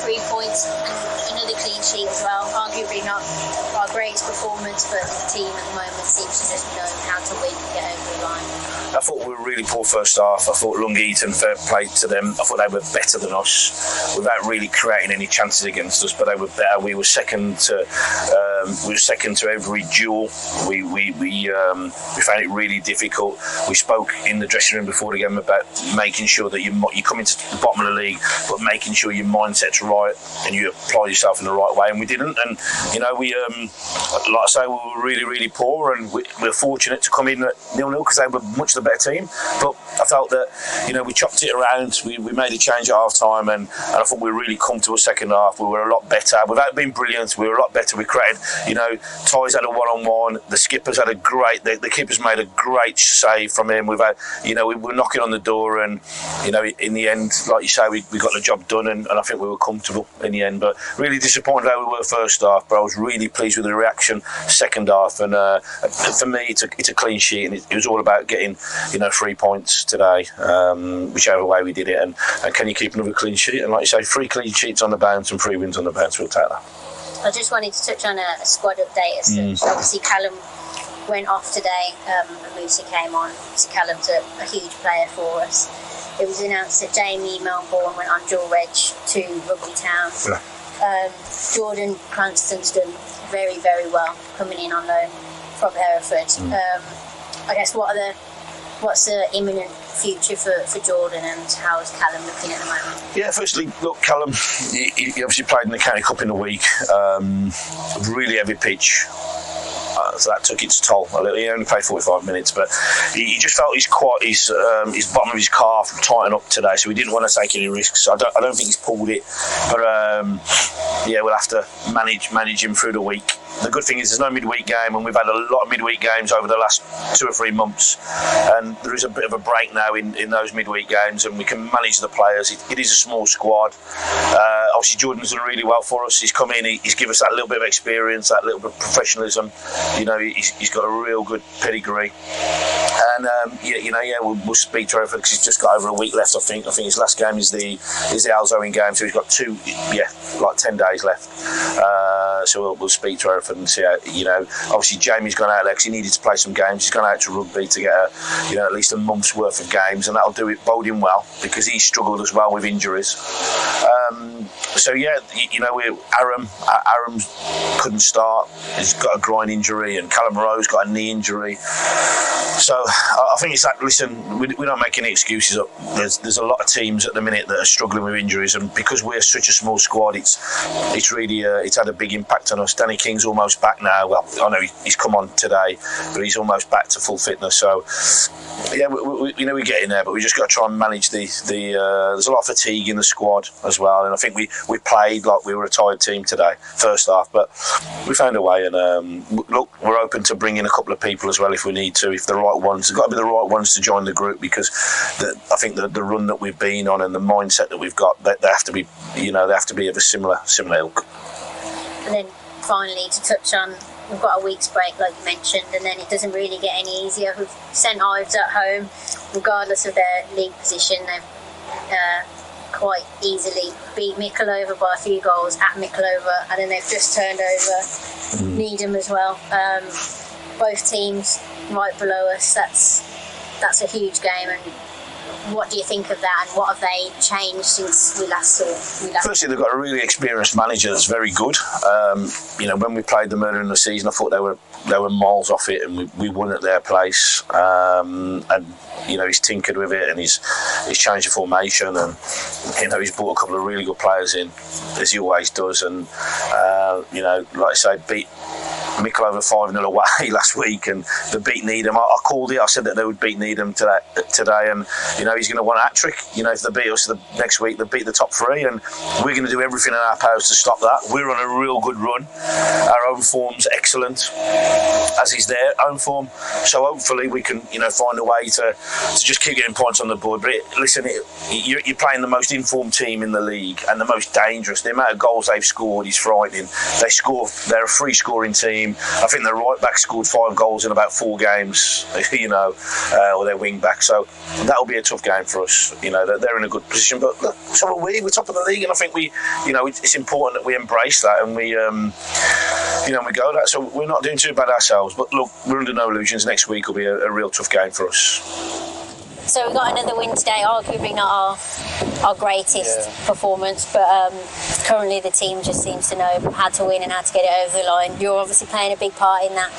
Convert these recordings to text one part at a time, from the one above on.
3 points and another clean sheet as well. Arguably not our greatest performance, but the team at the moment seems to just know how to win and get over the line. I thought we were really poor first half. I thought Lungeaton, fair play to them. I thought they were better than us without really creating any chances against us, but they were better. We were second to every duel. We found it really difficult. We spoke in the dressing room before the game about making sure that you come into the bottom of the league, but making sure your mindset's right and you apply yourself in the right way, and we didn't. And we like I say, we were really, really poor, and we were fortunate to come in at 0-0 because they were much the better team. But I felt that we chopped it around. We made a change at half time, and I thought we really come to a second half. We were a lot better without being brilliant. We were a lot better. We created, Ty's had a one-on-one. The skippers had the keepers made a great save from him. We've had, we were knocking on the door, and in the end, like you say, we got the job done, and I think we were comfortable in the end. But really disappointed how we were first half. But I was really pleased with the reaction second half, and for me, it's a clean sheet, and it was all about getting 3 points today, whichever way we did it, and can you keep another clean sheet? And like you say, 3 clean sheets on the bounce and 3 wins on the bounce, we'll take that. I just wanted to touch on a squad update as such. Obviously Callum went off today, and Musa came on. So Callum's a huge player for us. It was announced that Jamie Melbourne went on dual reg to Rugby Town. Yeah. Jordan Cranston's done very, very well coming in on loan from Hereford. I guess what's the imminent future for Jordan, and how is Callum looking at the moment? Yeah, firstly, look, Callum, he obviously played in the County Cup in the week. Really heavy pitch. So that took its toll a little. He only played 45 minutes, but he just felt his bottom of his calf tighten up today, so we didn't want to take any risks. I don't think he's pulled it, but we'll have to manage him through the week. The good thing is there's no midweek game, and we've had a lot of midweek games over the last 2 or 3 months, and there is a bit of a break now in those midweek games, and we can manage the players. It is a small squad. Obviously Jordan's done really well for us. He's come in, he's given us that little bit of experience, that little bit of professionalism. He's got a real good pedigree, and we'll speak to him because he's just got over a week left. I think his last game is the Alzoing game, so he's got 10 days left. So we'll speak to Hereford and see how, obviously Jamie's gone out there because he needed to play some games. He's gone out to rugby to get at least a month's worth of games, and that'll bode him well because he struggled as well with injuries. Aram couldn't start. He's got a groin injury, and Callum Rowe's got a knee injury. So I think it's like, listen, we don't make any excuses up. There's a lot of teams at the minute that are struggling with injuries, and because we're such a small squad, it's really it's had a big impact on us. Danny King's almost back now. Well, I know he's come on today, but he's almost back to full fitness. So we're getting there, but we just got to try and manage the there's a lot of fatigue in the squad as well, and I think we played like we were a tired team today, first half, but we found a way, and look, we're open to bring in a couple of people as well if we need to, if the right ones. They've got to be the right ones to join the group, because I think the run that we've been on and the mindset that we've got, they have to be, they have to be of a similar ilk. And then finally, to touch on, we've got a week's break, like you mentioned, and then it doesn't really get any easier. We've St Ives at home, regardless of their league position. They've quite easily beat Mickleover by a few goals at Mickleover, and then they've just turned over Needham as well. Both teams right below us. That's a huge game. And what do you think of that, and what have they changed since we last saw? Firstly, they've got a really experienced manager that's very good. When we played them earlier in the season, I thought they were miles off it, and we won at their place. He's tinkered with it, and he's changed the formation, and he's brought a couple of really good players in, as he always does. And like I say, beat Mickleover 5-0 away last week, and they beat Needham. I called it. I said that they would beat Needham today, and he's going to want a hat trick. If they beat us the next week, they beat the top 3, and we're going to do everything in our powers to stop that. We're on a real good run. Our own form's excellent, as is their own form. So hopefully we can, find a way to just keep getting points on the board. But you're playing the most informed team in the league and the most dangerous. The amount of goals they've scored is frightening. They're a free scoring team. team. I think their right back scored 5 goals in about 4 games, or their wing back. So that'll be a tough game for us. They're in a good position, but look, so are we. We're top of the league, and I think it's important that we embrace that and we go that. So we're not doing too bad ourselves. But look, we're under no illusions. Next week will be a real tough game for us. So we got another win today, arguably not our greatest performance, but currently the team just seems to know how to win and how to get it over the line. You're obviously playing a big part in that.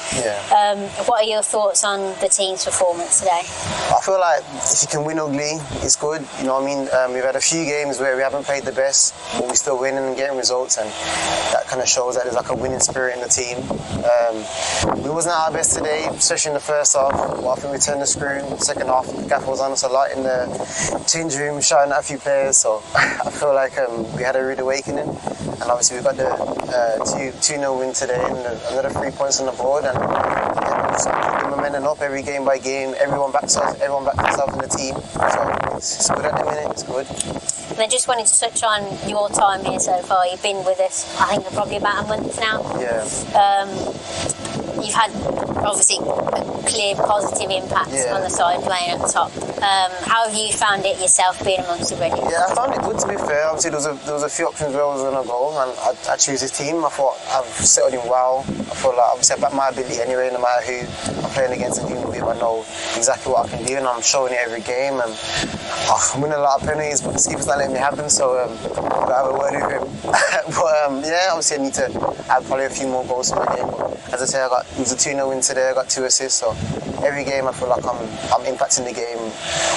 What are your thoughts on the team's performance today? I feel like if you can win ugly, it's good. You know what I mean? We've had a few games where we haven't played the best, but we're still winning and getting results, and that kind of shows that there's like a winning spirit in the team. We wasn't at our best today, especially in the first half. But I think we turned the screw. Second half, the gaffer was on us a lot in the change room, shouting at a few players. So I feel like we had a rude awakening, and obviously we got the 2-0 win today, and another 3 points on the board, and just keep the momentum up every game by game. Everyone backs themselves in the team, so it's good at the minute. It's good. And I just wanted to touch on your time here so far. You've been with us, I think, for probably about a month now. You've had obviously a clear positive impact on the side playing at the top. How have you found it yourself being amongst the Ready? Yeah, I found it good, to be fair. Obviously there was a few options where I was going to go, and I choose this team. I thought I've settled in well. I feel like obviously I back my ability anyway, no matter who I'm playing against and who I know exactly what I can do, and I'm showing it every game, and I'm winning a lot of penalties, but the keeper's not letting me have them, so I've got to have a word with him. But obviously I need to add probably a few more goals to my game. But as I say, it was a 2-0 win today, I got 2 assists, so every game I feel like I'm impacting the game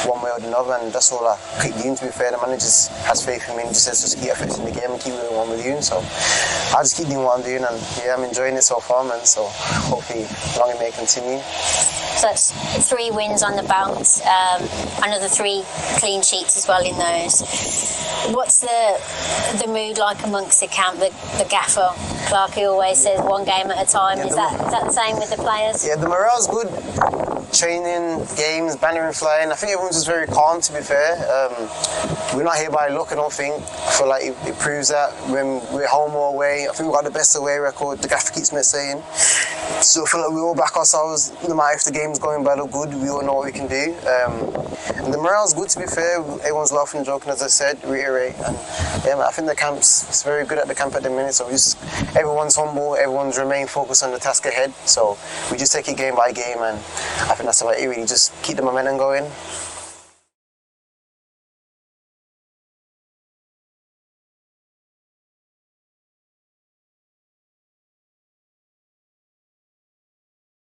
one way or another, and that's all I keep doing, to be fair. The manager has faith in me and just says just keep affecting the game and keep doing what I'm doing, so I just keep doing what I'm doing, and I'm enjoying it so far, man, so hopefully long it may continue. So that's 3 wins on the bounce, another 3 clean sheets as well in those. What's the mood like amongst the camp? The gaffer, Clarke, always says 1 game at a time. Is that the same with the players? Yeah, the morale's good. Training, games, bannering flying. I think everyone's just very calm, to be fair. We're not here by luck, I don't think. I feel like it proves that when we're home or away. I think we've got the best away record, the gaffer keeps me saying. So I feel like we all back ourselves, no matter if the game's going bad or good, we all know what we can do. And the morale's good, to be fair. Everyone's laughing and joking, as I said, reiterate. And I think the camp's very good at the camp at the minute, so everyone's humble, everyone's remain focused on the task ahead. So we just take it game by game, and I think that's about it, really. Just keep the momentum going.